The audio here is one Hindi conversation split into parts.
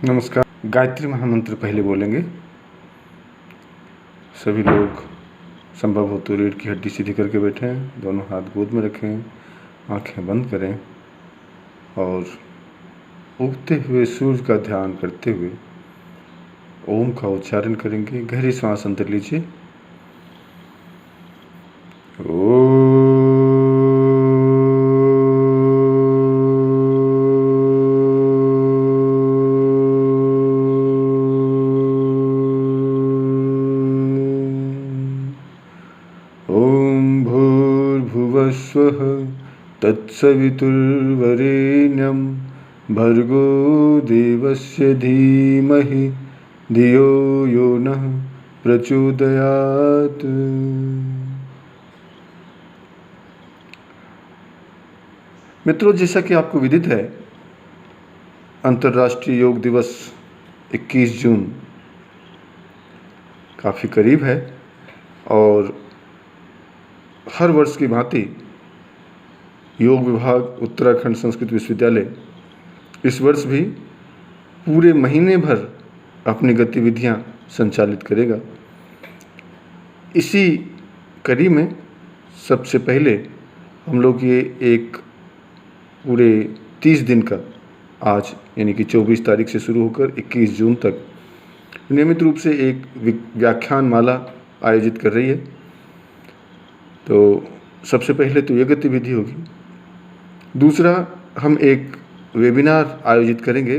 नमस्कार। गायत्री महामंत्र पहले बोलेंगे। सभी लोग संभव हो तो रीढ़ की हड्डी सीधी करके बैठें, दोनों हाथ गोद में रखें, आंखें बंद करें और उगते हुए सूर्य का ध्यान करते हुए ओम का उच्चारण करेंगे। गहरी सांस अंदर लीजिए। ओम भूर्भुवस्वः तत्सवितुर्वरेण्यं भर्गो देवस्य धीमहि धियो यो नः प्रचोदयात्। मित्रों, जैसा कि आपको विदित है, अंतर्राष्ट्रीय योग दिवस 21 जून काफ़ी करीब है और हर वर्ष की भांति योग विभाग उत्तराखंड संस्कृत विश्वविद्यालय इस वर्ष भी पूरे महीने भर अपनी गतिविधियां संचालित करेगा। इसी कड़ी में सबसे पहले हम लोग ये एक पूरे 30 दिन का, आज यानी कि 24 तारीख से शुरू होकर 21 जून तक नियमित रूप से एक व्याख्यान माला आयोजित कर रही है। तो सबसे पहले तो ये गतिविधि होगी। दूसरा, हम एक वेबिनार आयोजित करेंगे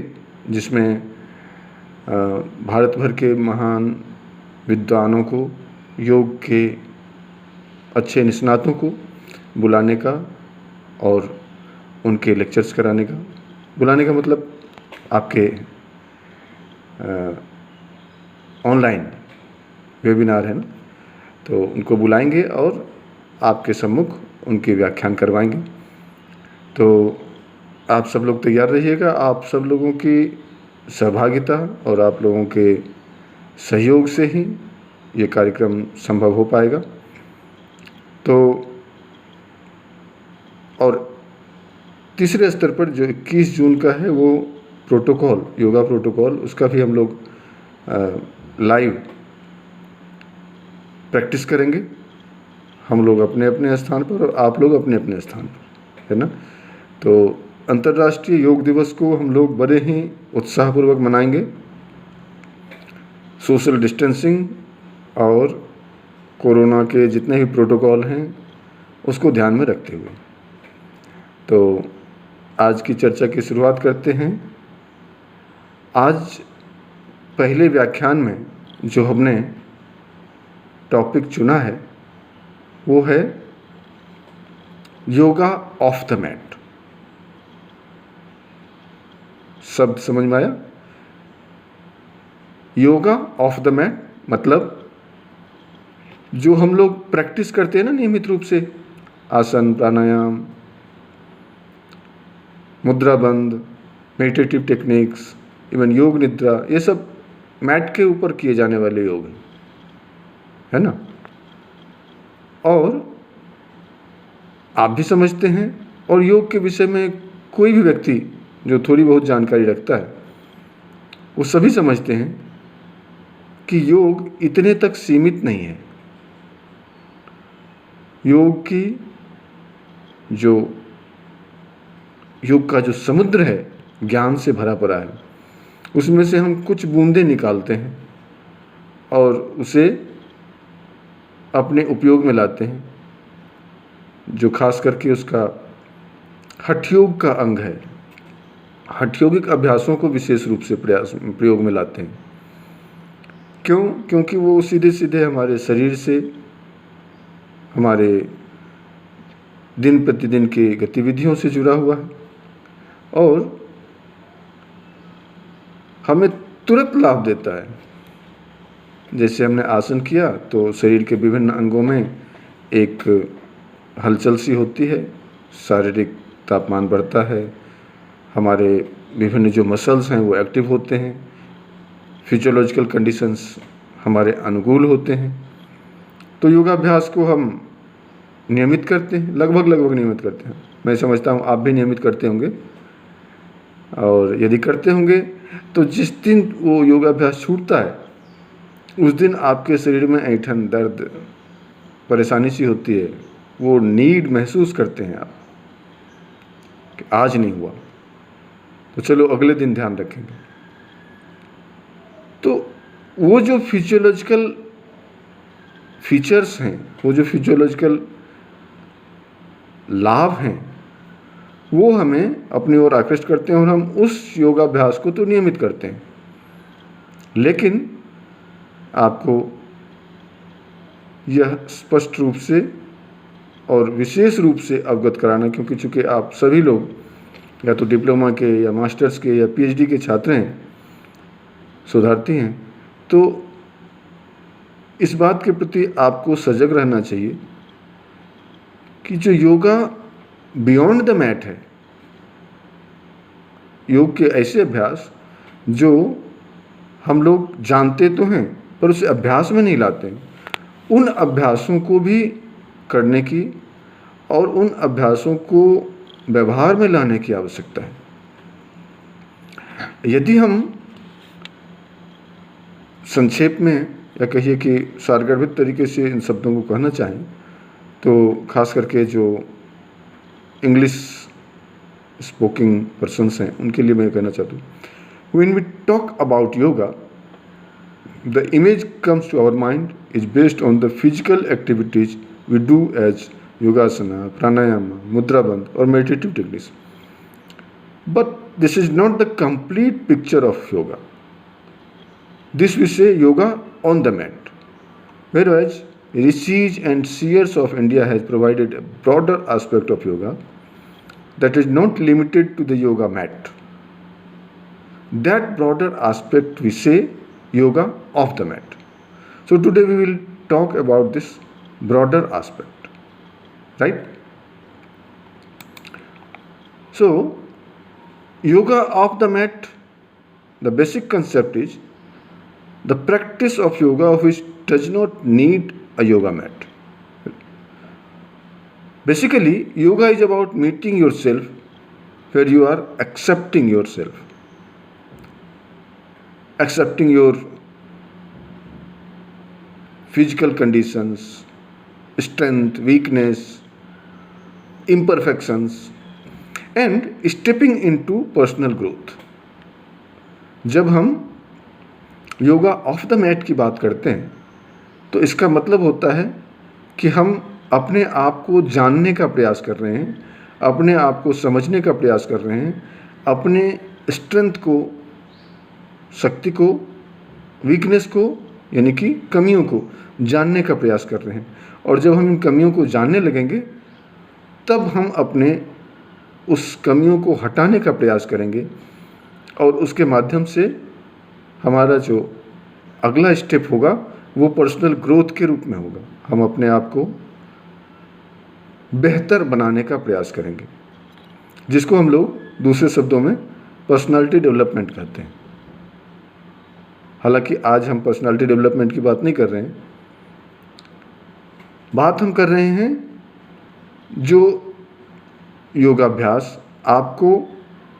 जिसमें भारत भर के महान विद्वानों को, योग के अच्छे निष्णातों को बुलाने का और उनके लेक्चर्स कराने का। बुलाने का मतलब आपके ऑनलाइन वेबिनार है ना, तो उनको बुलाएंगे और आपके सम्मुख उनके व्याख्यान करवाएंगे। तो आप सब लोग तैयार रहिएगा। आप सब लोगों की सहभागिता और आप लोगों के सहयोग से ही ये कार्यक्रम संभव हो पाएगा। तो और तीसरे स्तर पर जो 21 जून का है वो प्रोटोकॉल, योगा प्रोटोकॉल, उसका भी हम लोग लाइव प्रैक्टिस करेंगे। हम लोग अपने अपने स्थान पर और आप लोग अपने अपने स्थान पर, है ना। तो अंतर्राष्ट्रीय योग दिवस को हम लोग बड़े ही उत्साहपूर्वक मनाएंगे, सोशल डिस्टेंसिंग और कोरोना के जितने भी प्रोटोकॉल हैं उसको ध्यान में रखते हुए। तो आज की चर्चा की शुरुआत करते हैं। आज पहले व्याख्यान में जो हमने टॉपिक चुना है वो है योगा ऑफ द मैट। शब्द समझ में आया? योगा ऑफ द मैट मतलब जो हम लोग प्रैक्टिस करते हैं ना नियमित रूप से, आसन, प्राणायाम, मुद्रा बंद, मेडिटेटिव टेक्निक्स, इवन योग निद्रा, ये सब मैट के ऊपर किए जाने वाले योग हैं, है ना। और आप भी समझते हैं और योग के विषय में कोई भी व्यक्ति जो थोड़ी बहुत जानकारी रखता है वो सभी समझते हैं कि योग इतने तक सीमित नहीं है। योग का जो समुद्र है ज्ञान से भरा पड़ा है, उसमें से हम कुछ बूंदें निकालते हैं और उसे अपने उपयोग में लाते हैं, जो खास करके उसका हठयोग का अंग है। हठयोगिक अभ्यासों को विशेष रूप से प्रयोग में लाते हैं। क्यों? क्योंकि वो सीधे सीधे हमारे शरीर से, हमारे दिन प्रतिदिन की गतिविधियों से जुड़ा हुआ है और हमें तुरंत लाभ देता है। जैसे हमने आसन किया तो शरीर के विभिन्न अंगों में एक हलचल सी होती है, शारीरिक तापमान बढ़ता है, हमारे विभिन्न जो मसल्स हैं वो एक्टिव होते हैं, फिजियोलॉजिकल कंडीशंस हमारे अनुकूल होते हैं। तो योगाभ्यास को हम नियमित करते हैं, लगभग नियमित करते हैं। मैं समझता हूँ आप भी नियमित करते होंगे। और यदि करते होंगे तो जिस दिन वो योगाभ्यास छूटता है उस दिन आपके शरीर में ऐंठन, दर्द, परेशानी सी होती है, वो नीड महसूस करते हैं आप कि आज नहीं हुआ, तो चलो अगले दिन ध्यान रखेंगे। तो वो जो फिजियोलॉजिकल फीचर्स हैं, वो जो फिजियोलॉजिकल लाभ हैं, वो हमें अपनी ओर आकृष्ट करते हैं और हम उस योगाभ्यास को तो नियमित करते हैं। लेकिन आपको यह स्पष्ट रूप से और विशेष रूप से अवगत कराना, क्योंकि चूँकि आप सभी लोग या तो डिप्लोमा के या मास्टर्स के या पीएचडी के छात्र हैं, शोधार्थी हैं, तो इस बात के प्रति आपको सजग रहना चाहिए कि जो योगा बियॉन्ड द मैट है, योग के ऐसे अभ्यास जो हम लोग जानते तो हैं पर उसे अभ्यास में नहीं लाते हैं, उन अभ्यासों को भी करने की और उन अभ्यासों को व्यवहार में लाने की आवश्यकता है। यदि हम संक्षेप में या कहिए कि सारगर्भित तरीके से इन शब्दों को कहना चाहें तो खास करके जो इंग्लिश स्पोकिंग पर्सन्स हैं उनके लिए मैं कहना चाहता हूँ, when we talk about yoga, the image comes to our mind is based on the physical activities we do as yogasana, pranayama, mudra bandh or meditative techniques. But this is not the complete picture of yoga. This we say yoga on the mat. Whereas rishis and seers of India has provided a broader aspect of yoga that is not limited to the yoga mat. That broader aspect we say yoga off the mat. So today we will talk about this broader aspect, right? So yoga off the mat, the basic concept is the practice of yoga which does not need a yoga mat. Basically, yoga is about meeting yourself where you are accepting yourself, accepting your physical conditions, strength, weakness, imperfections, and stepping into personal growth. जब हम योगा ऑफ द मैट की बात करते हैं तो इसका मतलब होता है कि हम अपने आप को जानने का प्रयास कर रहे हैं, अपने आप को समझने का प्रयास कर रहे हैं, अपने स्ट्रेंथ को, शक्ति को, वीकनेस को यानी कि कमियों को जानने का प्रयास कर रहे हैं। और जब हम इन कमियों को जानने लगेंगे तब हम अपने उस कमियों को हटाने का प्रयास करेंगे और उसके माध्यम से हमारा जो अगला स्टेप होगा वो पर्सनल ग्रोथ के रूप में होगा। हम अपने आप को बेहतर बनाने का प्रयास करेंगे, जिसको हम लोग दूसरे शब्दों में पर्सनालिटी डेवलपमेंट कहते हैं। हालांकि आज हम पर्सनालिटी डेवलपमेंट की बात नहीं कर रहे हैं, बात हम कर रहे हैं जो योगाभ्यास आपको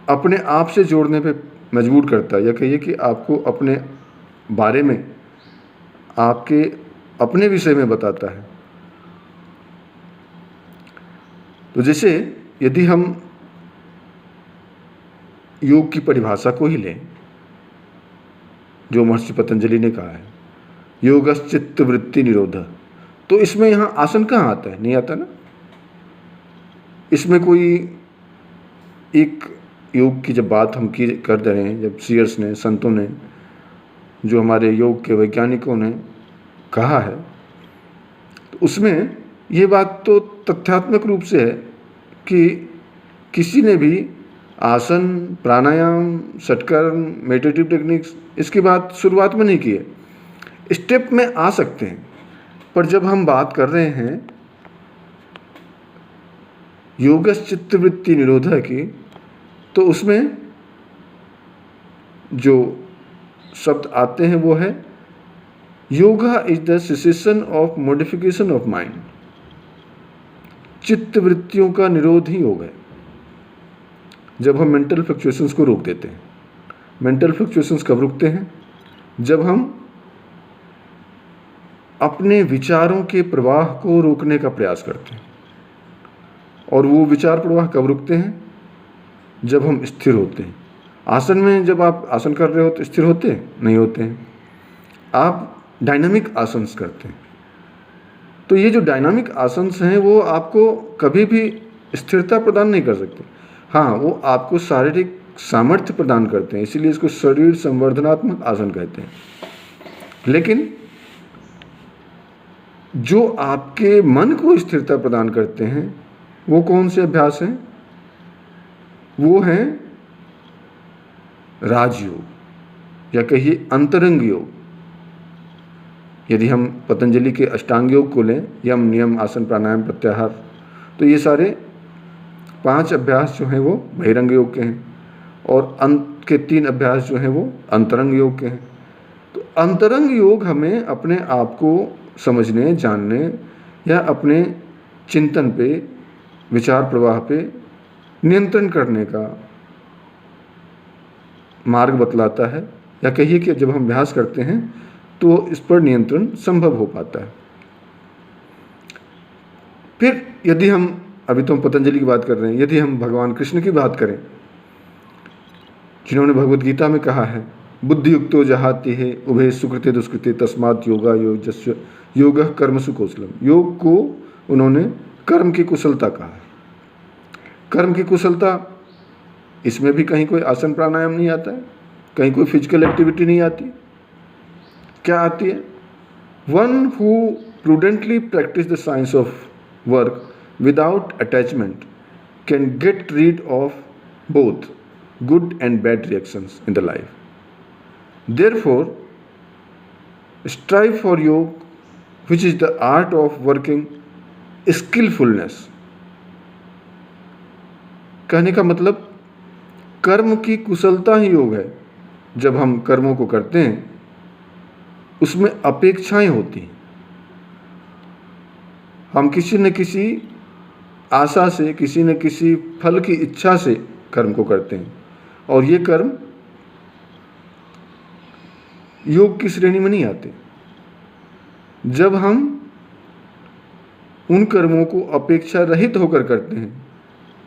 अपने आप से जोड़ने पे मजबूर करता है, या कहिए कि आपको अपने बारे में, आपके अपने विषय में बताता है। तो जैसे यदि हम योग की परिभाषा को ही लें जो महर्षि पतंजलि ने कहा है, योगश्चित्त वृत्ति निरोध, तो इसमें यहाँ आसन कहाँ आता है? नहीं आता ना। इसमें कोई एक योग की जब बात हम कर रहे हैं, जब सीयर्स ने, संतों ने, जो हमारे योग के वैज्ञानिकों ने कहा है, तो उसमें ये बात तो तथ्यात्मक रूप से है कि किसी ने भी आसन, प्राणायाम, षटकर्म, मेडिटेटिव टेक्निक्स इसकी बात शुरुआत में नहीं की है। स्टेप में आ सकते हैं, पर जब हम बात कर रहे हैं योगश्चित्त वृत्ति निरोध की, तो उसमें जो शब्द आते हैं वो है yoga is the cessation of modification of mind. चित्त वृत्तियों का निरोध ही योग है। जब हम मेंटल फ्लक्चुएशंस को रोक देते हैं। मेंटल फ्लक्चुएशंस कब रुकते हैं? जब हम अपने विचारों के प्रवाह को रोकने का प्रयास करते हैं। और वो विचार प्रवाह कब रुकते हैं? जब हम स्थिर होते हैं। आसन में जब आप आसन कर रहे हो तो स्थिर होते हैं? नहीं होते हैं। आप डायनामिक आसन्स करते हैं। तो ये जो डायनामिक आसन्स हैं वो आपको कभी भी स्थिरता प्रदान नहीं कर सकते। हाँ, वो आपको शारीरिक सामर्थ्य प्रदान करते हैं, इसीलिए इसको शरीर संवर्धनात्मक आसन कहते हैं। लेकिन जो आपके मन को स्थिरता प्रदान करते हैं वो कौन से अभ्यास हैं? वो हैं राजयोग, या कहिए अंतरंग योग। यदि हम पतंजलि के अष्टांग योग को लें, यम, नियम, आसन, प्राणायाम, प्रत्याहार, तो ये सारे 5 अभ्यास जो हैं वो बहिरंग योग के हैं, और अंत के 3 अभ्यास जो हैं वो अंतरंग योग के हैं। तो अंतरंग योग हमें अपने आप को समझने, जानने या अपने चिंतन पे, विचार प्रवाह पे नियंत्रण करने का मार्ग बतलाता है, या कहिए कि जब हम अभ्यास करते हैं तो इस पर नियंत्रण संभव हो पाता है। फिर यदि हम, अभी तो हम पतंजलि की बात कर रहे हैं, यदि हम भगवान कृष्ण की बात करें, जिन्होंने भगवद गीता में कहा है, बुद्धियुक्तो जहाति है उभय सुकृते दुष्कृते तस्मात् योगा योजस्य योगः कर्मसु कौशलम। योग को उन्होंने कर्म की कुशलता कहा है। कर्म की कुशलता, इसमें भी कहीं कोई आसन प्राणायाम नहीं आता है, कहीं कोई फिजिकल एक्टिविटी नहीं आती। क्या आती है? One who prudently practice the science of work without attachment can get rid of both good and bad reactions in the life. Therefore, strive for yoga, which is the art of working skillfulness. कहने का मतलब, कर्म की कुशलता ही योग है। जब हम कर्मों को करते हैं उसमें अपेक्षाएं होती हैं। हम किसी न किसी आशा से, किसी न किसी फल की इच्छा से कर्म को करते हैं, और ये कर्म योग की श्रेणी में नहीं आते। जब हम उन कर्मों को अपेक्षा रहित होकर करते हैं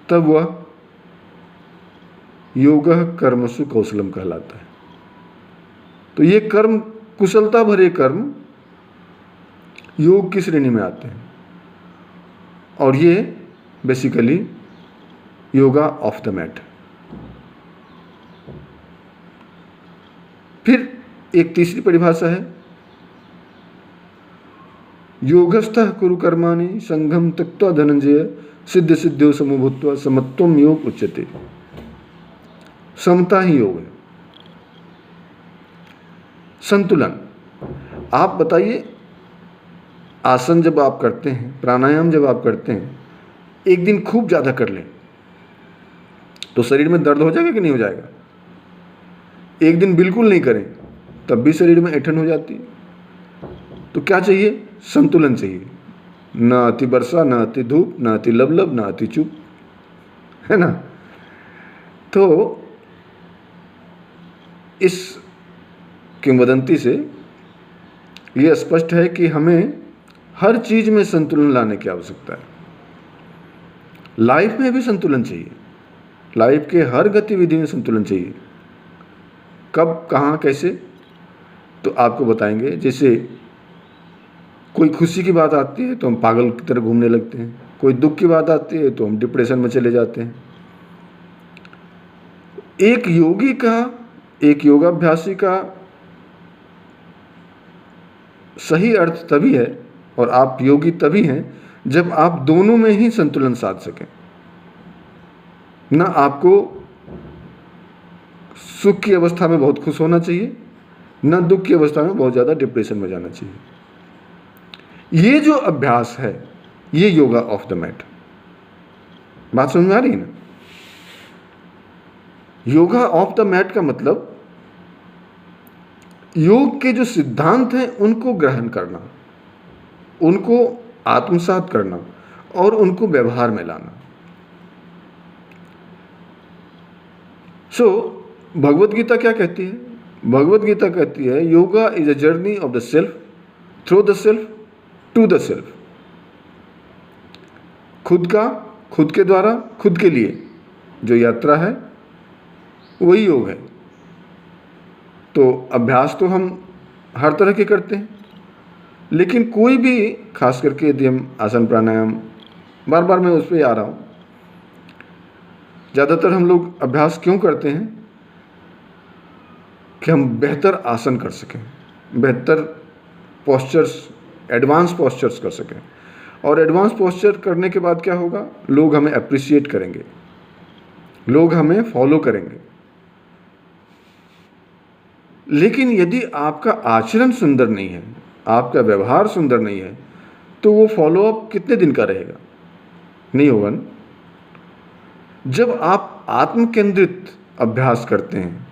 तब वह योगः कर्मसु कौशलम कहलाता है। तो ये कर्म, कुशलता भरे कर्म योग की श्रेणी में आते हैं, और ये basically yoga off the mat. फिर एक तीसरी परिभाषा है, योगस्थः कुरु कर्माणि संघम त्यक्त्वा धनंजय सिद्ध सिद्ध्यो समभूत्वा समत्वम योग उच्यते। समता ही योग है, संतुलन। आप बताइए, आसन जब आप करते हैं, प्राणायाम जब आप करते हैं, एक दिन खूब ज़्यादा कर लें तो शरीर में दर्द हो जाएगा कि नहीं हो जाएगा? एक दिन बिल्कुल नहीं करें तब भी शरीर में ऐंठन हो जाती है। तो क्या चाहिए? संतुलन चाहिए। न अति वर्षा, न अति धूप, न अति लबलब, न अति चुप, है ना? तो इस किंवदंती से ये स्पष्ट है कि हमें हर चीज में संतुलन लाने की आवश्यकता है। लाइफ में भी संतुलन चाहिए, लाइफ के हर गतिविधि में संतुलन चाहिए। कब, कहाँ, कैसे, तो आपको बताएंगे। जैसे कोई खुशी की बात आती है तो हम पागल की तरह घूमने लगते हैं, कोई दुख की बात आती है तो हम डिप्रेशन में चले जाते हैं। एक योगी का, एक योगाभ्यासी का सही अर्थ तभी है, और आप योगी तभी हैं जब आप दोनों में ही संतुलन साध सकें। ना आपको सुख की अवस्था में बहुत खुश होना चाहिए, ना दुख की अवस्था में बहुत ज़्यादा डिप्रेशन में जाना चाहिए। ये जो अभ्यास है ये योगा ऑफ द मैट। बात समझ में आ रही है ना? योगा ऑफ द मैट का मतलब योग के जो सिद्धांत हैं उनको ग्रहण करना, उनको आत्मसात करना और उनको व्यवहार में लाना। सो भगवत गीता क्या कहती है? भगवत गीता कहती है yoga is a journey of the self, through the self, to the self. खुद का, खुद के द्वारा, खुद के लिए जो यात्रा है वही योग है। तो अभ्यास तो हम हर तरह के करते हैं, लेकिन कोई भी, खास करके यदि हम आसन प्राणायाम, बार बार मैं उस पर आ रहा हूँ, ज़्यादातर हम लोग अभ्यास क्यों करते हैं कि हम बेहतर आसन कर सकें, बेहतर पोस्चर्स, एडवांस पोस्चर्स कर सकें। और एडवांस पोस्चर करने के बाद क्या होगा? लोग हमें अप्रिशिएट करेंगे, लोग हमें फॉलो करेंगे। लेकिन यदि आपका आचरण सुंदर नहीं है, आपका व्यवहार सुंदर नहीं है, तो वो फॉलोअप कितने दिन का रहेगा? नहीं होगा ना। जब आप आत्म केंद्रित अभ्यास करते हैं,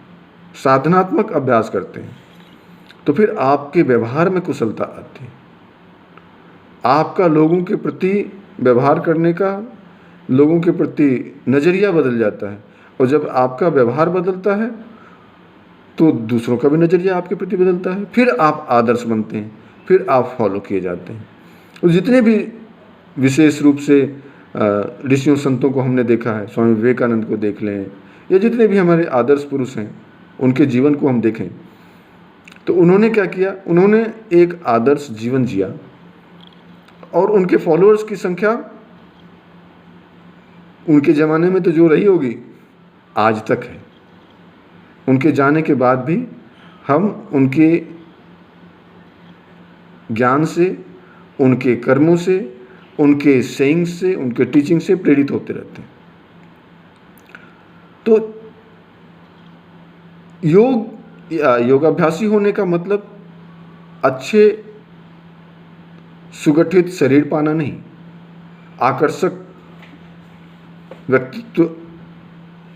साधनात्मक अभ्यास करते हैं, तो फिर आपके व्यवहार में कुशलता आती है। आपका लोगों के प्रति व्यवहार करने का, लोगों के प्रति नज़रिया बदल जाता है। और जब आपका व्यवहार बदलता है तो दूसरों का भी नज़रिया आपके प्रति बदलता है। फिर आप आदर्श बनते हैं, फिर आप फॉलो किए जाते हैं। और जितने भी विशेष रूप से ऋषियों संतों को हमने देखा है, स्वामी विवेकानंद को देख लें, या जितने भी हमारे आदर्श पुरुष हैं, उनके जीवन को हम देखें तो उन्होंने क्या किया? उन्होंने एक आदर्श जीवन जिया और उनके फॉलोअर्स की संख्या उनके ज़माने में तो जो रही होगी आज तक है। उनके जाने के बाद भी हम उनके ज्ञान से, उनके कर्मों से, उनके सेइंग्स से, उनके टीचिंग से प्रेरित होते रहते हैं। तो योगाभ्यासी होने का मतलब अच्छे सुगठित शरीर पाना नहीं, आकर्षक व्यक्तित्व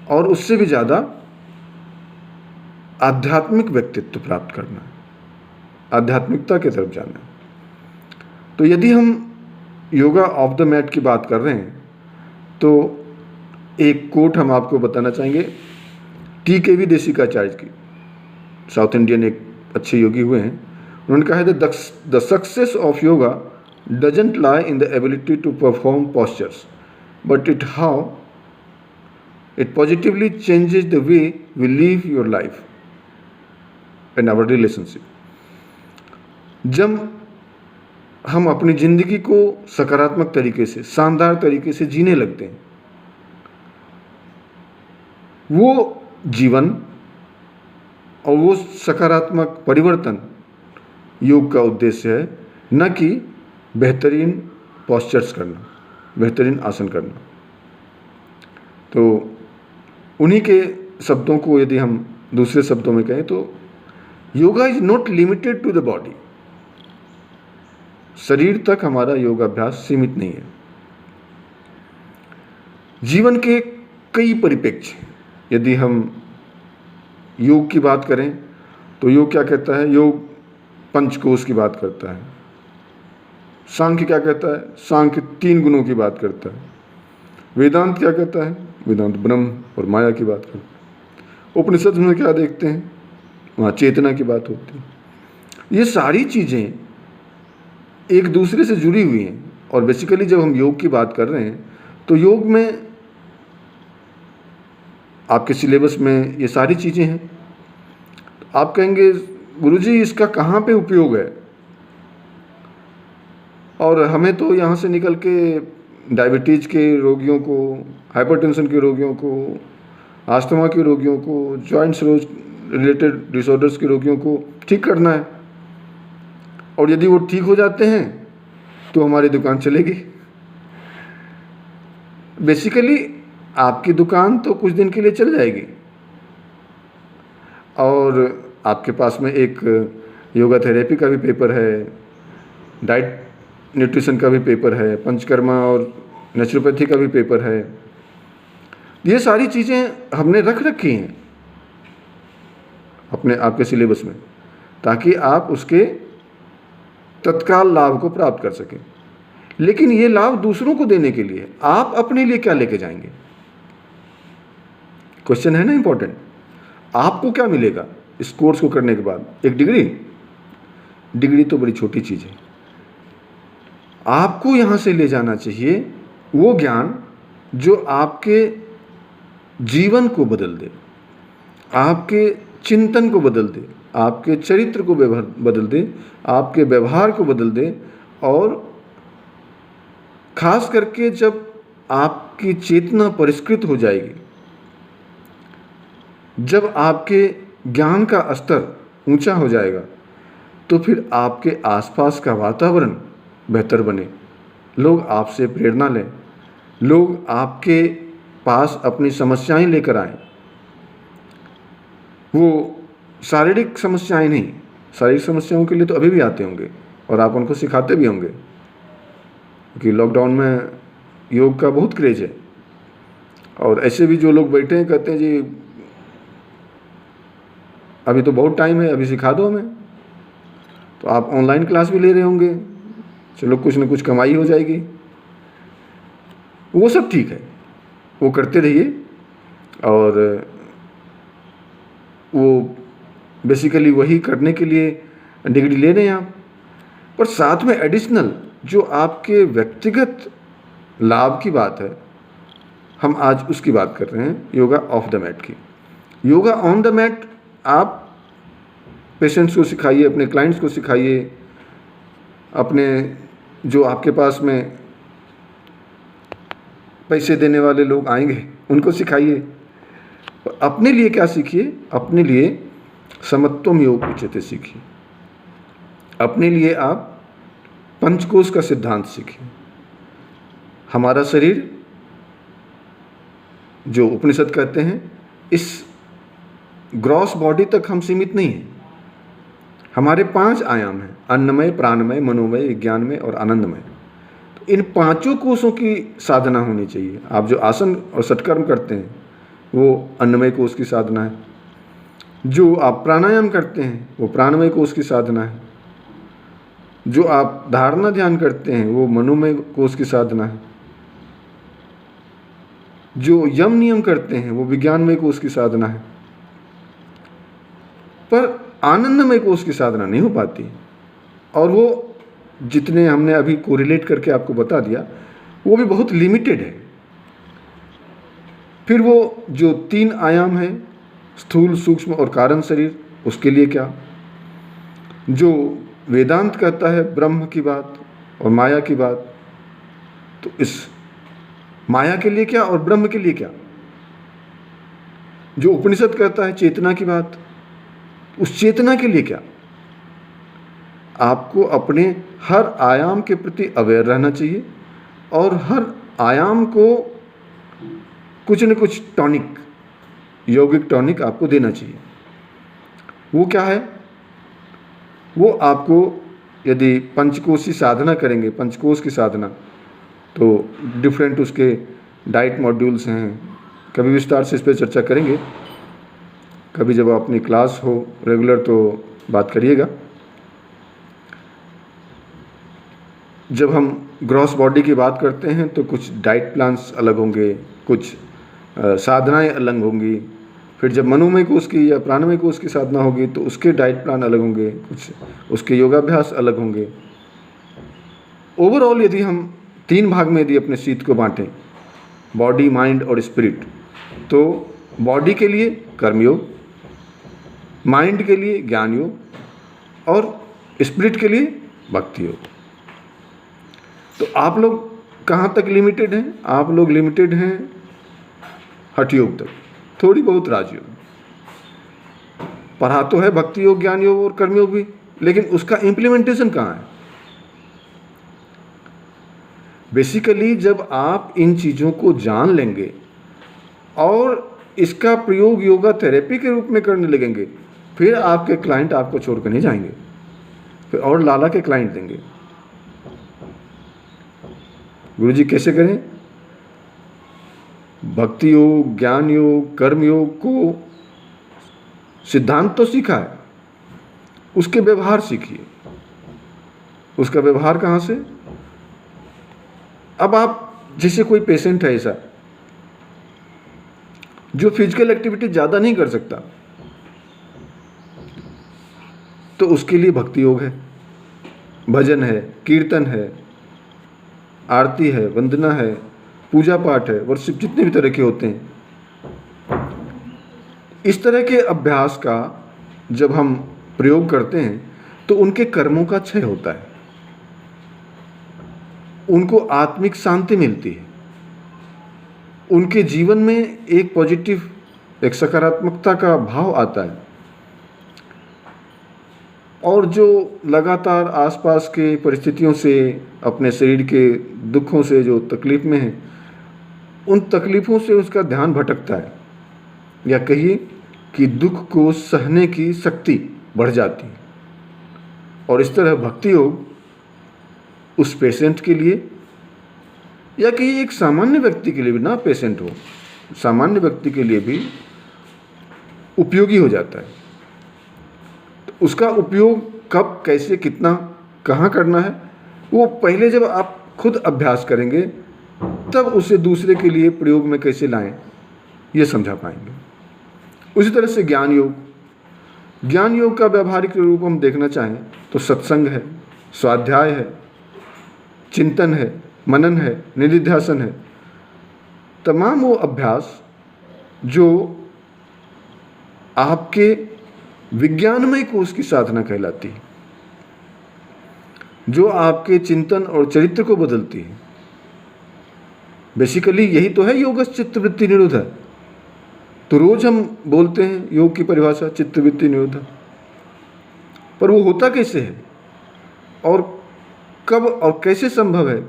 और उससे भी ज़्यादा आध्यात्मिक व्यक्तित्व प्राप्त करना है, आध्यात्मिकता की तरफ जाना है। तो यदि हम योगा ऑफ द मैट की बात कर रहे हैं तो एक कोट हम आपको बताना चाहेंगे TKV देशिकाचार्य की, साउथ इंडियन एक अच्छे योगी हुए हैं। उन्होंने कहा है the success of yoga doesn't lie in the ability to perform postures but it how it positively changes the way we live your life and our relationship. जब हम अपनी ज़िंदगी को सकारात्मक तरीके से, शानदार तरीके से जीने लगते हैं, वो जीवन और वो सकारात्मक परिवर्तन योग का उद्देश्य है, न कि बेहतरीन पोस्चर्स करना, बेहतरीन आसन करना। तो उन्हीं के शब्दों को यदि हम दूसरे शब्दों में कहें तो yoga is not limited to the body. शरीर तक हमारा योगाभ्यास सीमित नहीं है। जीवन के कई परिप्रेक्ष्य, यदि हम योग की बात करें तो योग क्या कहता है? योग पंचकोश की बात करता है। सांख्य क्या कहता है? सांख्य 3 गुणों की बात करता है। वेदांत क्या कहता है? वेदांत ब्रह्म और माया की बात करता है। उपनिषद में क्या देखते हैं? वहाँ चेतना की बात होती है। ये सारी चीज़ें एक दूसरे से जुड़ी हुई हैं। और बेसिकली जब हम योग की बात कर रहे हैं तो योग में आपके सिलेबस में ये सारी चीज़ें हैं। तो आप कहेंगे गुरुजी इसका कहाँ पे उपयोग है? और हमें तो यहाँ से निकल के डायबिटीज़ के रोगियों को, हाइपरटेंशन के रोगियों को, आस्थमा के रोगियों को, जॉइंट्स रिलेटेड डिसऑर्डर्स के रोगियों को ठीक करना है। और यदि वो ठीक हो जाते हैं तो हमारी दुकान चलेगी। बेसिकली आपकी दुकान तो कुछ दिन के लिए चल जाएगी और आपके पास में एक योगा थेरेपी का भी पेपर है, डाइट न्यूट्रिशन का भी पेपर है, पंचकर्मा और नेचुरोपैथी का भी पेपर है। ये सारी चीज़ें हमने रख रखी हैं अपने आपके सिलेबस में ताकि आप उसके तत्काल लाभ को प्राप्त कर सकें। लेकिन ये लाभ दूसरों को देने के लिए आप अपने लिए क्या लेके जाएंगे? क्वेश्चन है ना इंपॉर्टेंट। आपको क्या मिलेगा इस कोर्स को करने के बाद? एक डिग्री। डिग्री तो बड़ी छोटी चीज़ है। आपको यहाँ से ले जाना चाहिए वो ज्ञान जो आपके जीवन को बदल दे, आपके चिंतन को बदल दे, आपके चरित्र को बदल दे, आपके व्यवहार को बदल दे। और खास करके जब आपकी चेतना परिष्कृत हो जाएगी, जब आपके ज्ञान का स्तर ऊंचा हो जाएगा, तो फिर आपके आसपास का वातावरण बेहतर बने, लोग आपसे प्रेरणा लें, लोग आपके पास अपनी समस्याएं लेकर आएं। वो शारीरिक समस्याएं नहीं, शारीरिक समस्याओं के लिए तो अभी भी आते होंगे और आप उनको सिखाते भी होंगे, क्योंकि लॉकडाउन में योग का बहुत क्रेज है। और ऐसे भी जो लोग बैठे हैं कहते हैं जी अभी तो बहुत टाइम है, अभी सिखा दो हमें। तो आप ऑनलाइन क्लास भी ले रहे होंगे, चलो कुछ ना कुछ कमाई हो जाएगी। वो सब ठीक है, वो करते रहिए। और वो बेसिकली वही करने के लिए डिग्री ले रहे हैं आप, पर साथ में एडिशनल जो आपके व्यक्तिगत लाभ की बात है, हम आज उसकी बात कर रहे हैं, योगा ऑफ द मैट की। योगा ऑन द मैट आप पेशेंट्स को सिखाइए, अपने क्लाइंट्स को सिखाइए, अपने जो आपके पास में पैसे देने वाले लोग आएंगे उनको सिखाइए। अपने लिए क्या सीखिए? अपने लिए समत्वम योग उच्यते सीखिए। अपने लिए आप पंचकोश का सिद्धांत सीखिए। हमारा शरीर, जो उपनिषद कहते हैं, इस ग्रॉस बॉडी तक हम सीमित नहीं हैं। हमारे 5 आयाम हैं, अन्नमय, प्राणमय, मनोमय, विज्ञानमय और आनंदमय। तो इन 5 कोशों की साधना होनी चाहिए। आप जो आसन और सत्कर्म करते हैं वो अन्नमय कोश की साधना है, जो आप प्राणायाम करते हैं वो प्राणमय कोश की साधना है, जो आप धारणा ध्यान करते हैं वो मनोमय कोश की साधना है, जो यम नियम करते हैं वो विज्ञानमय कोश की साधना है। पर आनंदमय कोश की साधना नहीं हो पाती। और वो जितने हमने अभी कोरिलेट करके आपको बता दिया वो भी बहुत लिमिटेड है। फिर वो जो 3 आयाम है, स्थूल, सूक्ष्म और कारण शरीर, उसके लिए क्या? जो वेदांत कहता है ब्रह्म की बात और माया की बात, तो इस माया के लिए क्या और ब्रह्म के लिए क्या? जो उपनिषद कहता है चेतना की बात, उस चेतना के लिए क्या? आपको अपने हर आयाम के प्रति अवेयर रहना चाहिए और हर आयाम को कुछ न कुछ टॉनिक, यौगिक टॉनिक आपको देना चाहिए। वो क्या है? वो आपको, यदि पंचकोशी साधना करेंगे, पंचकोश की साधना, तो डिफरेंट उसके डाइट मॉड्यूल्स हैं, कभी विस्तार से इस पर चर्चा करेंगे। कभी जब अपनी क्लास हो रेगुलर तो बात करिएगा। जब हम ग्रॉस बॉडी की बात करते हैं तो कुछ डाइट प्लान्स अलग होंगे, कुछ साधनाएं अलग होंगी। फिर जब मनोमय कोश की या प्राणमय कोश की साधना होगी तो उसके डाइट प्लान अलग होंगे, कुछ उसके योगाभ्यास अलग होंगे। ओवरऑल यदि हम 3 भाग में यदि अपने शीत को बांटें, बॉडी, माइंड और स्पिरिट, तो बॉडी के लिए कर्मयोग, माइंड के लिए ज्ञान योग और स्पिरिट के लिए भक्ति योग। तो आप लोग कहाँ तक लिमिटेड हैं? आप लोग लिमिटेड हैं हठ योग तक, थोड़ी बहुत राजयोग। पढ़ा तो है भक्ति योग, ज्ञान योग और कर्मयोग भी, लेकिन उसका इम्प्लीमेंटेशन कहाँ है? बेसिकली जब आप इन चीज़ों को जान लेंगे और इसका प्रयोग योगा थेरेपी के रूप में करने लगेंगे, फिर आपके क्लाइंट आपको छोड़कर नहीं जाएंगे, फिर और लाला के क्लाइंट देंगे। गुरुजी कैसे करें? भक्ति योग, ज्ञान योग, कर्म योग को सिद्धांत तो सीखा है, उसके व्यवहार सीखिए। उसका व्यवहार कहाँ से? अब आप, जैसे कोई पेशेंट है ऐसा, जो फिजिकल एक्टिविटी ज़्यादा नहीं कर सकता, तो उसके लिए भक्ति योग है, भजन है, कीर्तन है, आरती है, वंदना है, पूजा पाठ है, वर्शिप, जितने भी तरह के होते हैं। इस तरह के अभ्यास का जब हम प्रयोग करते हैं तो उनके कर्मों का क्षय होता है, उनको आत्मिक शांति मिलती है, उनके जीवन में एक पॉजिटिव, एक सकारात्मकता का भाव आता है, और जो लगातार आसपास के परिस्थितियों से, अपने शरीर के दुखों से जो तकलीफ में है, उन तकलीफ़ों से उसका ध्यान भटकता है, या कहिए कि दुख को सहने की शक्ति बढ़ जाती है। और इस तरह भक्ति योग उस पेशेंट के लिए, या कहिए एक सामान्य व्यक्ति के लिए भी, ना पेशेंट हो, सामान्य व्यक्ति के लिए भी उपयोगी हो जाता है। तो उसका उपयोग कब, कैसे, कितना, कहाँ करना है, वो पहले जब आप खुद अभ्यास करेंगे तब उसे दूसरे के लिए प्रयोग में कैसे लाएं, ये समझा पाएंगे। उसी तरह से ज्ञान योग, ज्ञान योग का व्यावहारिक रूप हम देखना चाहें तो सत्संग है, स्वाध्याय है, चिंतन है, मनन है, निधिध्यासन है, तमाम वो अभ्यास जो आपके विज्ञानमय कोश की साधना कहलाती है, जो आपके चिंतन और चरित्र को बदलती है। बेसिकली यही तो है योगस्य चित्तवृत्ति निरोधः। तो रोज हम बोलते हैं योग की परिभाषा चित्तवृत्ति निरोधः, पर वो होता कैसे है और कब और कैसे संभव है,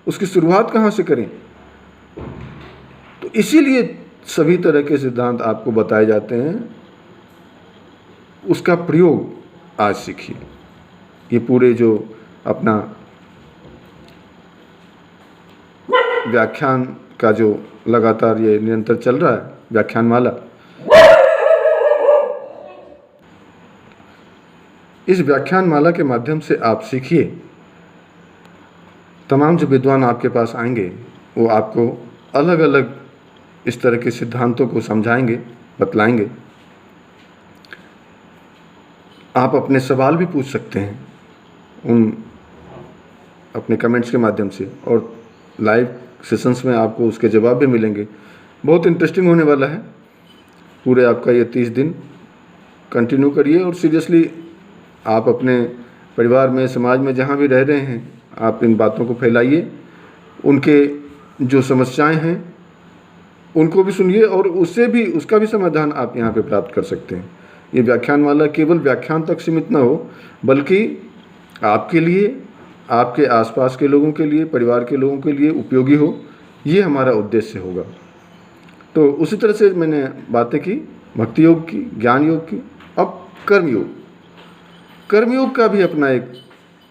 उसकी शुरुआत कहाँ से करें? तो इसीलिए सभी तरह के सिद्धांत आपको बताए जाते हैं, उसका प्रयोग आज सीखिए। ये पूरे जो अपना व्याख्यान का जो लगातार ये निरंतर चल रहा है व्याख्यानमाला, इस व्याख्यानमाला के माध्यम से आप सीखिए। तमाम जो विद्वान आपके पास आएंगे वो आपको अलग अलग इस तरह के सिद्धांतों को समझाएंगे, बतलाएंगे। आप अपने सवाल भी पूछ सकते हैं उन अपने कमेंट्स के माध्यम से, और लाइव सेशंस में आपको उसके जवाब भी मिलेंगे। बहुत इंटरेस्टिंग होने वाला है। पूरे आपका ये 30 दिन कंटिन्यू करिए, और सीरियसली आप अपने परिवार में, समाज में, जहाँ भी रह रहे हैं, आप इन बातों को फैलाइए। उनके जो समस्याएं हैं उनको भी सुनिए, और उसका भी समाधान आप यहाँ पे प्राप्त कर सकते हैं। ये व्याख्यानमाला केवल व्याख्यान तक सीमित ना हो, बल्कि आपके लिए, आपके आसपास के लोगों के लिए, परिवार के लोगों के लिए उपयोगी हो, ये हमारा उद्देश्य होगा। तो उसी तरह से मैंने बातें की भक्ति योग की, ज्ञान योग की। अब कर्मयोग, कर्मयोग का भी अपना एक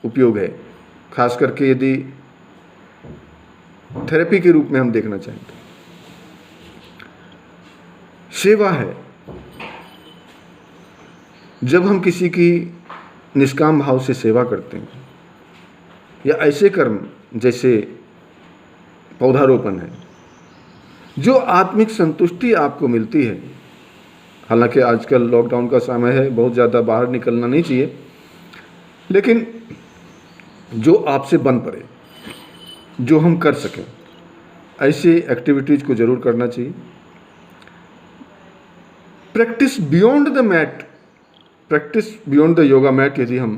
उपयोग है, खास करके यदि थेरेपी के रूप में हम देखना चाहें तो। सेवा है, जब हम किसी की निष्काम भाव से सेवा करते हैं, या ऐसे कर्म जैसे पौधारोपण है, जो आत्मिक संतुष्टि आपको मिलती है। हालांकि आजकल लॉकडाउन का समय है, बहुत ज़्यादा बाहर निकलना नहीं चाहिए, लेकिन जो आपसे बन पड़े, जो हम कर सकें, ऐसी एक्टिविटीज़ को ज़रूर करना चाहिए। Practice beyond the mat, practice beyond the yoga mat यदि हम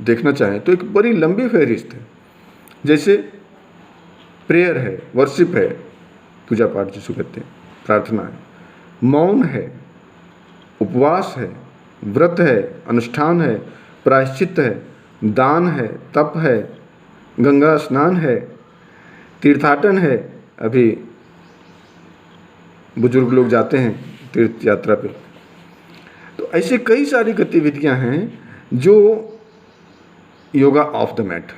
देखना चाहें तो एक बड़ी लंबी फहरिस्त है। जैसे प्रेयर है, वर्शिप है, पूजा पाठ जिसको कहते हैं, प्रार्थना है, मौन है, उपवास है, व्रत है, अनुष्ठान है, प्रायश्चित है, दान है, तप है, गंगा स्नान है, तीर्थाटन है। अभी बुजुर्ग लोग जाते हैं तीर्थ यात्रा पे, तो ऐसे कई सारी गतिविधियां हैं जो योगा ऑफ द मैट,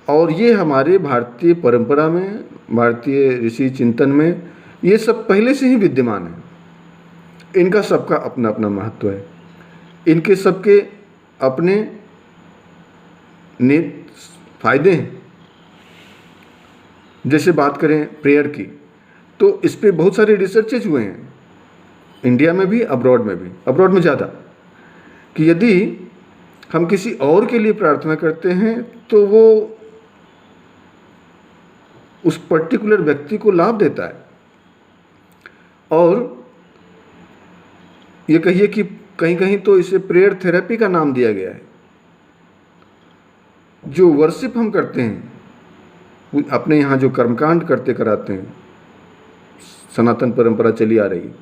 और ये हमारे भारतीय परंपरा में, भारतीय ऋषि चिंतन में ये सब पहले से ही विद्यमान है। इनका सबका अपना अपना महत्व है, इनके सबके अपने फायदे हैं। जैसे बात करें प्रेयर की, तो इस पे बहुत सारे रिसर्चेज हुए हैं, इंडिया में भी, अब्रॉड में भी, अब्रॉड में ज़्यादा, कि यदि हम किसी और के लिए प्रार्थना करते हैं तो वो उस पर्टिकुलर व्यक्ति को लाभ देता है। और ये कहिए कि कहीं कहीं तो इसे प्रेयर थेरेपी का नाम दिया गया है। जो वर्शिप हम करते हैं, अपने यहाँ जो कर्मकांड करते कराते हैं, सनातन परंपरा चली आ रही है,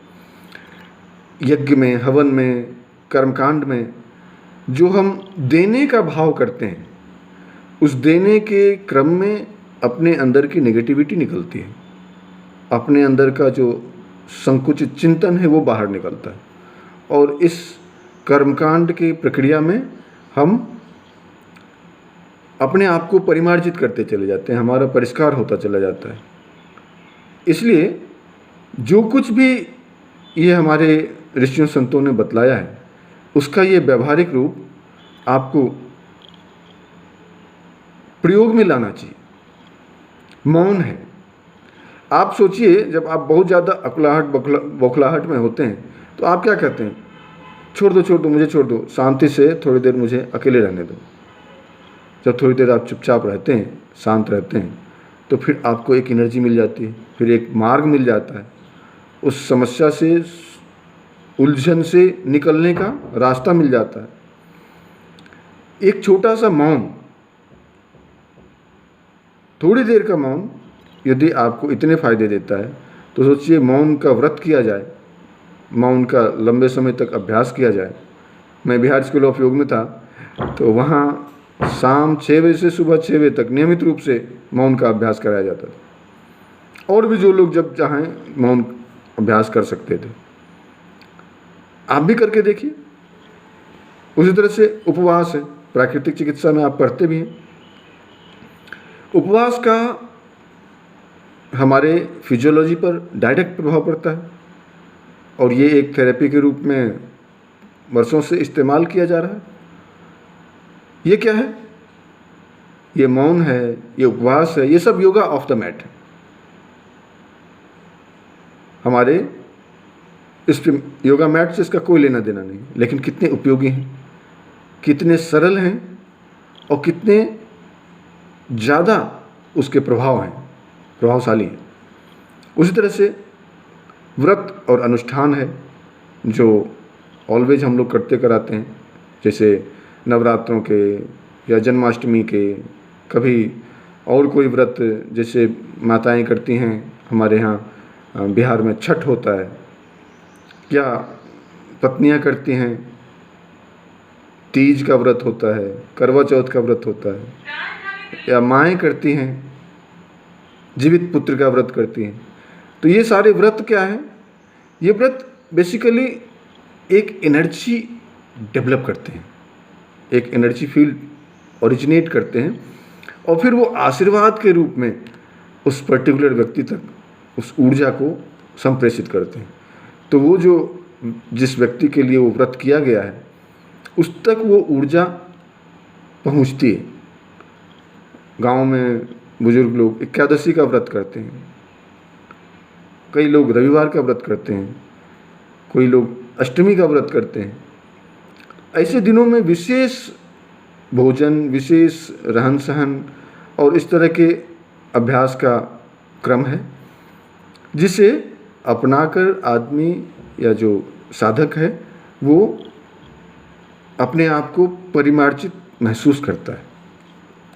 यज्ञ में, हवन में, कर्मकांड में जो हम देने का भाव करते हैं, उस देने के क्रम में अपने अंदर की नेगेटिविटी निकलती है, अपने अंदर का जो संकुचित चिंतन है वो बाहर निकलता है। और इस कर्मकांड की प्रक्रिया में हम अपने आप को परिमार्जित करते चले जाते हैं, हमारा परिष्कार होता चला जाता है। इसलिए जो कुछ भी ये हमारे ऋषियों संतों ने बतलाया है, उसका ये व्यावहारिक रूप आपको प्रयोग में लाना चाहिए। मौन है। आप सोचिए, जब आप बहुत ज़्यादा अकुलाहट बौखलाहट में होते हैं तो आप क्या कहते हैं? छोड़ दो, मुझे छोड़ दो, शांति से थोड़ी देर मुझे अकेले रहने दो। जब थोड़ी देर आप चुपचाप रहते हैं, शांत रहते हैं, तो फिर आपको एक एनर्जी मिल जाती है, फिर एक मार्ग मिल जाता है, उस समस्या से, उलझन से निकलने का रास्ता मिल जाता है। एक छोटा सा मौन, थोड़ी देर का मौन यदि आपको इतने फायदे देता है, तो सोचिए मौन का व्रत किया जाए, मौन का लंबे समय तक अभ्यास किया जाए। मैं बिहार स्कूल ऑफ योग में था, तो वहाँ शाम 6 बजे से सुबह 6 बजे तक नियमित रूप से मौन का अभ्यास कराया जाता था। और भी जो लोग जब चाहें मौन अभ्यास कर सकते थे। आप भी करके देखिए। उसी तरह से उपवास है, प्राकृतिक चिकित्सा में आप पढ़ते भी हैं। उपवास का हमारे फिजियोलॉजी पर डायरेक्ट प्रभाव पड़ता है, और ये एक थेरेपी के रूप में वर्षों से इस्तेमाल किया जा रहा है। ये क्या है? ये मौन है, ये उपवास है, ये सब योगा ऑफ द मैट है। हमारे इस योगा मैट से इसका कोई लेना देना नहीं, लेकिन कितने उपयोगी हैं, कितने सरल हैं, और कितने ज़्यादा उसके प्रभाव हैं, प्रभावशाली हैं। उसी तरह से व्रत और अनुष्ठान है जो ऑलवेज हम लोग करते कराते हैं, जैसे नवरात्रों के या जन्माष्टमी के, कभी और कोई व्रत जैसे माताएं करती हैं। हमारे यहाँ बिहार में छठ होता है, या पत्नियां करती हैं, तीज का व्रत होता है, करवा चौथ का व्रत होता है, या माएँ करती हैं, जीवित पुत्र का व्रत करती हैं। तो ये सारे व्रत क्या हैं? ये व्रत बेसिकली एक एनर्जी डेवलप करते हैं, एक एनर्जी फील्ड ओरिजिनेट करते हैं, और फिर वो आशीर्वाद के रूप में उस पर्टिकुलर व्यक्ति तक उस ऊर्जा को संप्रेषित करते हैं। तो वो जो जिस व्यक्ति के लिए वो व्रत किया गया है, उस तक वो ऊर्जा पहुंचती है। गांव में बुजुर्ग लोग एकादशी का व्रत करते हैं, कई लोग रविवार का व्रत करते हैं, कोई लोग अष्टमी का व्रत करते हैं। ऐसे दिनों में विशेष भोजन, विशेष रहन सहन और इस तरह के अभ्यास का क्रम है, जिसे अपनाकर आदमी या जो साधक है वो अपने आप को परिमार्जित महसूस करता है,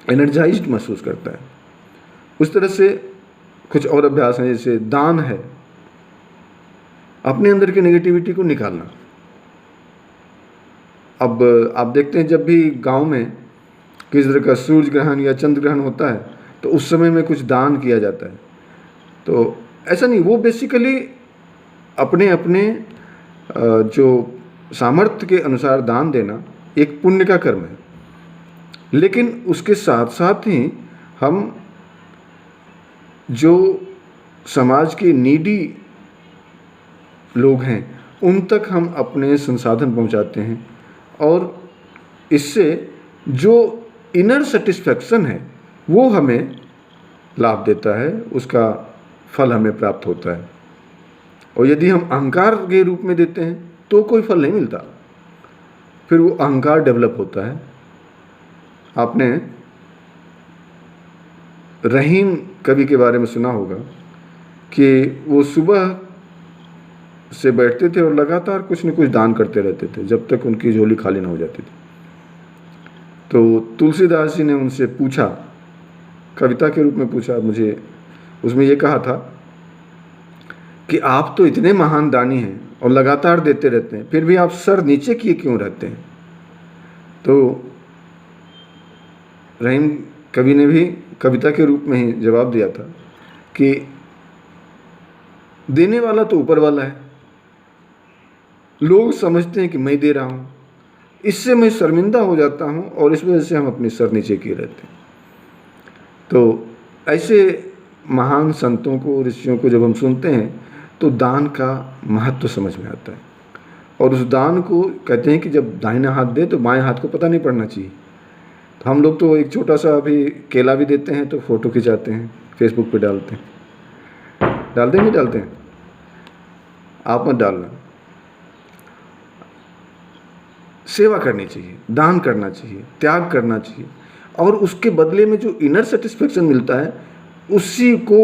एनर्जाइज्ड महसूस करता है। उस तरह से कुछ और अभ्यास हैं, जैसे दान है, अपने अंदर की नेगेटिविटी को निकालना। अब आप देखते हैं जब भी गांव में किसी तरह का सूर्य ग्रहण या चंद्र ग्रहण होता है तो उस समय में कुछ दान किया जाता है। तो ऐसा नहीं, वो बेसिकली अपने अपने जो सामर्थ्य के अनुसार दान देना एक पुण्य का कर्म है। लेकिन उसके साथ साथ ही हम जो समाज के नीडी लोग हैं उन तक हम अपने संसाधन पहुंचाते हैं, और इससे जो इनर सेटिस्फैक्शन है वो हमें लाभ देता है, उसका फल हमें प्राप्त होता है, और यदि हम अहंकार के रूप में देते हैं तो कोई फल नहीं मिलता, फिर वो अहंकार डेवलप होता है। आपने रहीम कवि के बारे में सुना होगा कि वो सुबह से बैठते थे और लगातार कुछ न कुछ दान करते रहते थे जब तक उनकी झोली खाली ना हो जाती थी। तो तुलसीदास जी ने उनसे पूछा, कविता के रूप में पूछा, मुझे उसमें ये कहा था कि आप तो इतने महान दानी हैं और लगातार देते रहते हैं, फिर भी आप सर नीचे किए क्यों रहते हैं? तो रहीम कवि ने भी कविता के रूप में ही जवाब दिया था कि देने वाला तो ऊपर वाला है, लोग समझते हैं कि मैं दे रहा हूँ, इससे मैं शर्मिंदा हो जाता हूँ और इस वजह से हम अपने सर नीचे किए रहते हैं। तो ऐसे महान संतों को, ऋषियों को जब हम सुनते हैं तो दान का महत्व समझ में आता है, और उस दान को कहते हैं कि जब दाहिना हाथ दे तो बाएं हाथ को पता नहीं पड़ना चाहिए। तो हम लोग तो एक छोटा सा अभी केला भी देते हैं तो फ़ोटो खिंचाते हैं, फेसबुक पे डालते हैं, डालते नहीं डालते हैं? आप मत डालना। सेवा करनी चाहिए, दान करना चाहिए, त्याग करना चाहिए, और उसके बदले में जो इनर सेटिस्फेक्शन मिलता है उसी को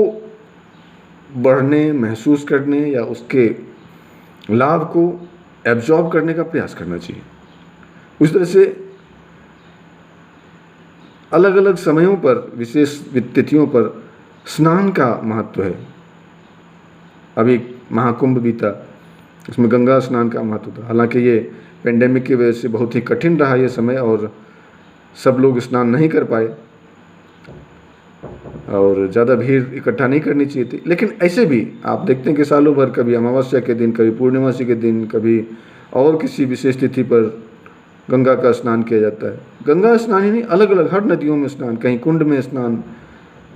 बढ़ने, महसूस करने या उसके लाभ को एब्जॉर्ब करने का प्रयास करना चाहिए। उस तरह से अलग अलग समयों पर, विशेष तिथियों पर स्नान का महत्व है। अभी महाकुंभ बीता, इसमें गंगा स्नान का महत्व था। हालांकि ये पेंडेमिक की वजह से बहुत ही कठिन रहा ये समय, और सब लोग स्नान नहीं कर पाए और ज़्यादा भीड़ इकट्ठा नहीं करनी चाहिए थी। लेकिन ऐसे भी आप देखते हैं कि सालों भर कभी अमावस्या के दिन, कभी पूर्णिमासी के दिन, कभी और किसी विशेष तिथि पर गंगा का स्नान किया जाता है। गंगा स्नान ही नहीं, अलग अलग हर नदियों में स्नान, कहीं कुंड में स्नान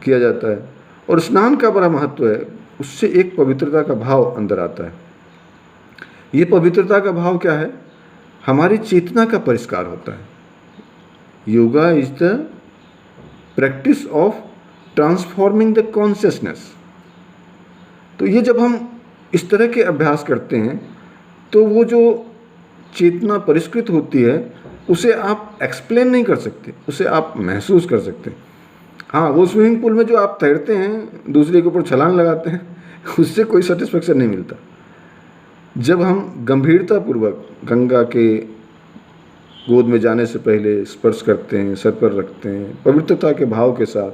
किया जाता है, और स्नान का बड़ा महत्व है। उससे एक पवित्रता का भाव अंदर आता है। ये पवित्रता का भाव क्या है? हमारी चेतना का परिष्कार होता है। Yoga is the practice of transforming the consciousness. तो ये जब हम इस तरह के अभ्यास करते हैं तो वो जो चेतना परिष्कृत होती है उसे आप एक्सप्लेन नहीं कर सकते, उसे आप महसूस कर सकते हैं। हाँ, वो स्विमिंग पूल में जो आप तैरते हैं, दूसरे के ऊपर छलांग लगाते हैं, उससे कोई सेटिस्फेक्शन नहीं मिलता। जब हम गंभीरतापूर्वक गंगा के गोद में जाने से पहले स्पर्श करते हैं, सर पर रखते हैं, पवित्रता के भाव के साथ,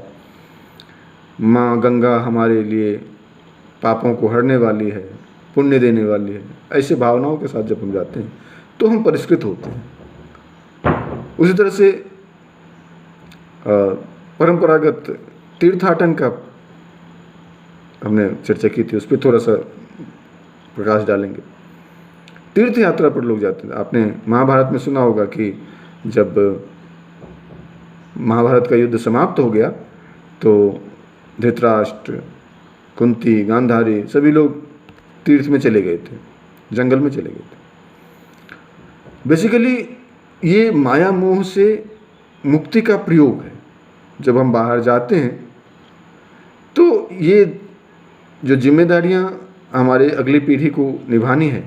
माँ गंगा हमारे लिए पापों को हरने वाली है, पुण्य देने वाली है, ऐसे भावनाओं के साथ जब हम जाते हैं तो हम परिष्कृत होते हैं। उसी तरह से परंपरागत तीर्थाटन का हमने चर्चा की थी, उस पर थोड़ा सा प्रकाश डालेंगे। तीर्थ यात्रा पर लोग जाते थे। आपने महाभारत में सुना होगा कि जब महाभारत का युद्ध समाप्त हो गया तो धृतराष्ट्र, कुंती, गांधारी सभी लोग तीर्थ में चले गए थे, जंगल में चले गए थे। बेसिकली ये माया मोह से मुक्ति का प्रयोग है। जब हम बाहर जाते हैं तो ये जो जिम्मेदारियां हमारे अगली पीढ़ी को निभानी है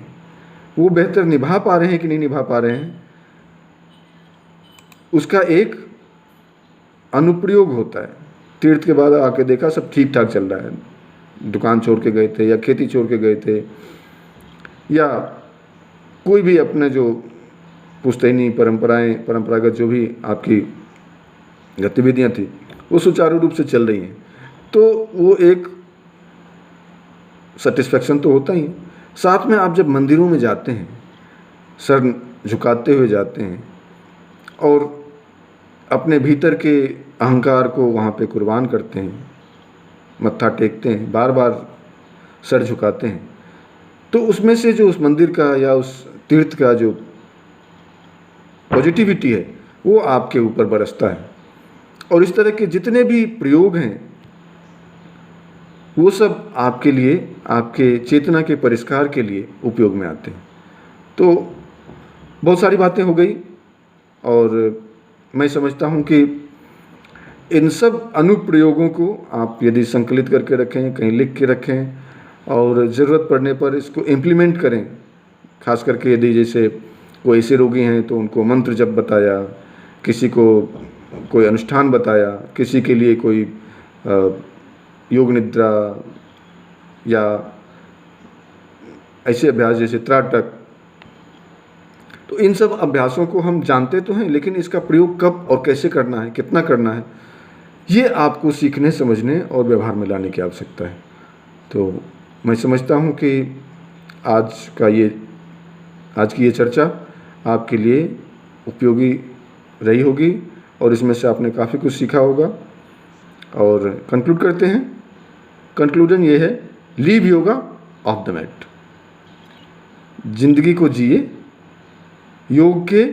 वो बेहतर निभा पा रहे हैं कि नहीं निभा पा रहे हैं, उसका एक अनुप्रयोग होता है। तीर्थ के बाद आके देखा सब ठीक ठाक चल रहा है, दुकान छोड़ के गए थे या खेती छोड़ के गए थे या कोई भी अपने जो पुश्तैनी परंपरागत जो भी आपकी गतिविधियां थी वो सुचारू रूप से चल रही हैं, तो वो एक सेटिस्फेक्शन तो होता ही है। साथ में आप जब मंदिरों में जाते हैं, सर झुकाते हुए जाते हैं और अपने भीतर के अहंकार को वहाँ पे कुर्बान करते हैं, मत्था टेकते हैं, बार बार सर झुकाते हैं, तो उसमें से जो उस मंदिर का या उस तीर्थ का जो पॉजिटिविटी है वो आपके ऊपर बरसता है। और इस तरह के जितने भी प्रयोग हैं वो सब आपके लिए, आपके चेतना के परिष्कार के लिए उपयोग में आते हैं। तो बहुत सारी बातें हो गई और मैं समझता हूँ कि इन सब अनुप्रयोगों को आप यदि संकलित करके रखें, कहीं लिख के रखें और ज़रूरत पड़ने पर इसको इम्प्लीमेंट करें, खास करके यदि जैसे कोई ऐसे रोगी हैं तो उनको मंत्र जप बताया, किसी को कोई अनुष्ठान बताया, किसी के लिए कोई योग निद्रा या ऐसे अभ्यास जैसे त्राटक, तो इन सब अभ्यासों को हम जानते तो हैं, लेकिन इसका प्रयोग कब और कैसे करना है, कितना करना है, ये आपको सीखने, समझने और व्यवहार में लाने की आवश्यकता है। तो मैं समझता हूँ कि आज की ये चर्चा आपके लिए उपयोगी रही होगी और इसमें से आपने काफ़ी कुछ सीखा होगा। और कंक्लूड करते हैं। कंक्लूजन ये है, live yoga off the mat. जिंदगी को जिए, योग के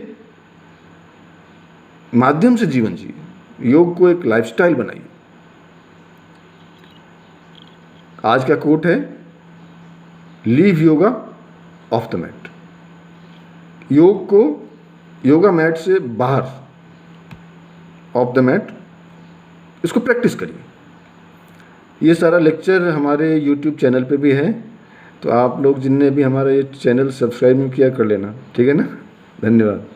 माध्यम से जीवन जिए, योग को एक लाइफस्टाइल बनाइए। आज का कोट है, live yoga off the mat. योग को योगा मैट से बाहर, ऑफ द मैट, इसको प्रैक्टिस करिए। ये सारा लेक्चर हमारे YouTube चैनल पे भी है, तो आप लोग जिनने भी हमारा ये चैनल सब्सक्राइब नहीं किया कर लेना, ठीक है ना। धन्यवाद।